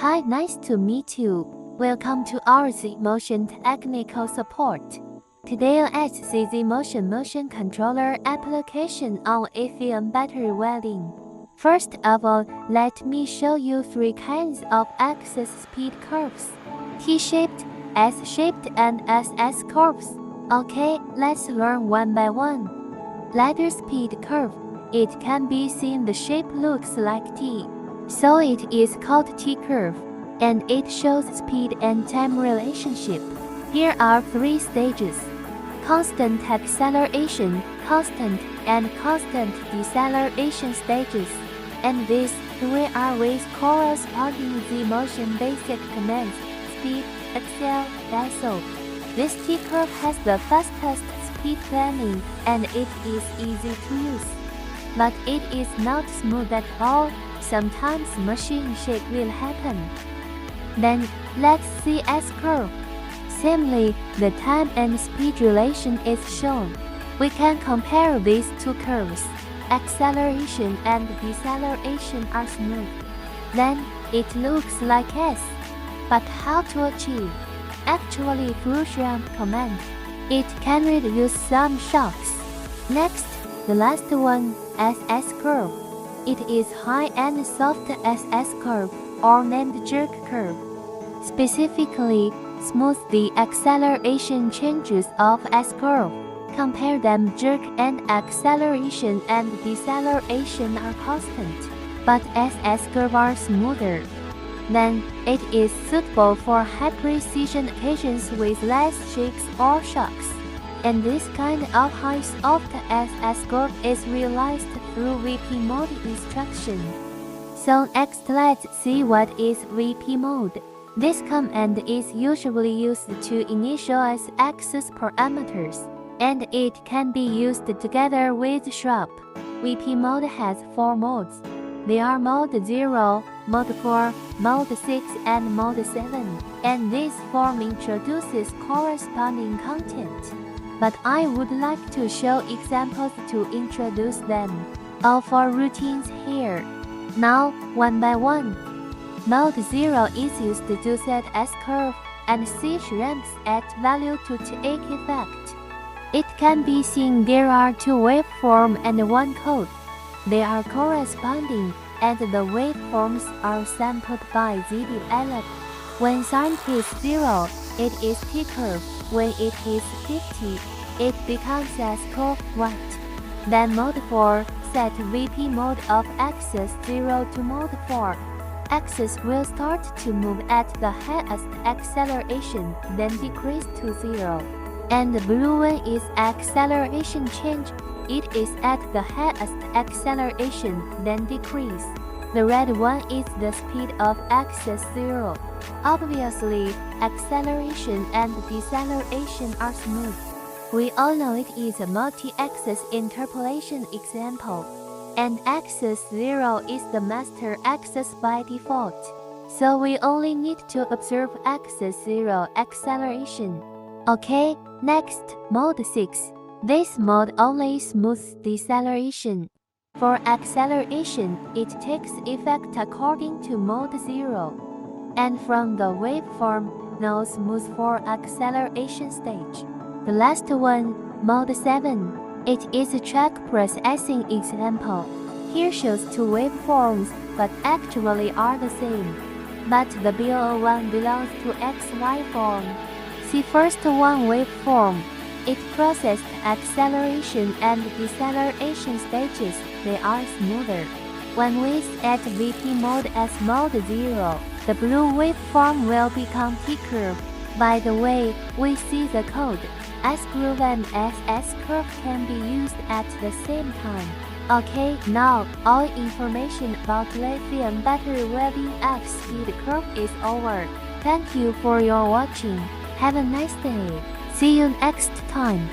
Hi, nice to meet you. Welcome to our Zmotion technical support. Today let's see Zmotion motion controller application on Lithium battery welding. First of all, let me show you three kinds of axis speed curves: T-shaped, S-shaped, and SS curves. Okay, let's learn one by one. Ladder speed curve. It can be seen the shape looks like T, so it is called T-curve, and it shows speed and time relationship. Here are three stages: constant acceleration, constant, and constant deceleration stages. And these three are with corresponding Zmotion basic commands: speed, accel, deso. This T-curve has the fastest speed planning, and it is easy to use. But it is not smooth at all. Sometimes machine shake will happen. Then, let's see S-curve. Similarly, the time and speed relation is shown. We can compare these two curves. Acceleration and deceleration are smooth. Then, it looks like S. But how to achieve? Actually, through shrunk command. It can reduce some shocks. Next, the last one, SS curve. It is high and soft SS curve, or named jerk curve. Specifically, smooth the acceleration changes of S curve. Compare them. Jerk and acceleration and deceleration are constant, but SS curve are smoother. Then, it is suitable for high-precision occasions with less shakes or shocks. And this kind of high soft SS curve is realized through VP mode instruction. So next let's see what is VP mode. This command is usually used to initialize axis parameters, and it can be used together with shrub. VP mode has four modes. They are Mode 0, Mode 4, Mode 6, and Mode 7, and this form introduces corresponding content. But I would like to show examples to introduce them. All four routines here. Now, one by one. Mode 0 is used to set S-curve and see ramps at value to take effect. It can be seen there are two waveforms and one code. They are corresponding, and the waveforms are sampled by ZDevelop. When sign is 0, it is T-curve. When it is 50, it becomes S-curve right. Then Mode 4, set VP mode of axis 0 to Mode 4. Axis will start to move at the highest acceleration, then decrease to 0. And the blue one is acceleration change. It is at the highest acceleration, then decrease. The red one is the speed of axis 0. Obviously, acceleration and deceleration are smooth. We all know it is a multi-axis interpolation example, and axis 0 is the master axis by default. So we only need to observe axis 0 acceleration. Okay, next, Mode 6. This mode only smooths deceleration. For acceleration, it takes effect according to Mode 0. And from the waveform, no smooth for acceleration stage. The last one, Mode 7. It is a track processing example. Here shows two waveforms, but actually are the same. But the below one belongs to XY form. See first one waveform. It processed acceleration and deceleration stages. They are smoother. When we set VP mode as Mode 0, the blue waveform will become T-curve. By the way, we see the code. S-curve and SS-curve can be used at the same time. Okay, now all information about lithium battery welding F speed curve is over. Thank you for your watching. Have a nice day. See you next time.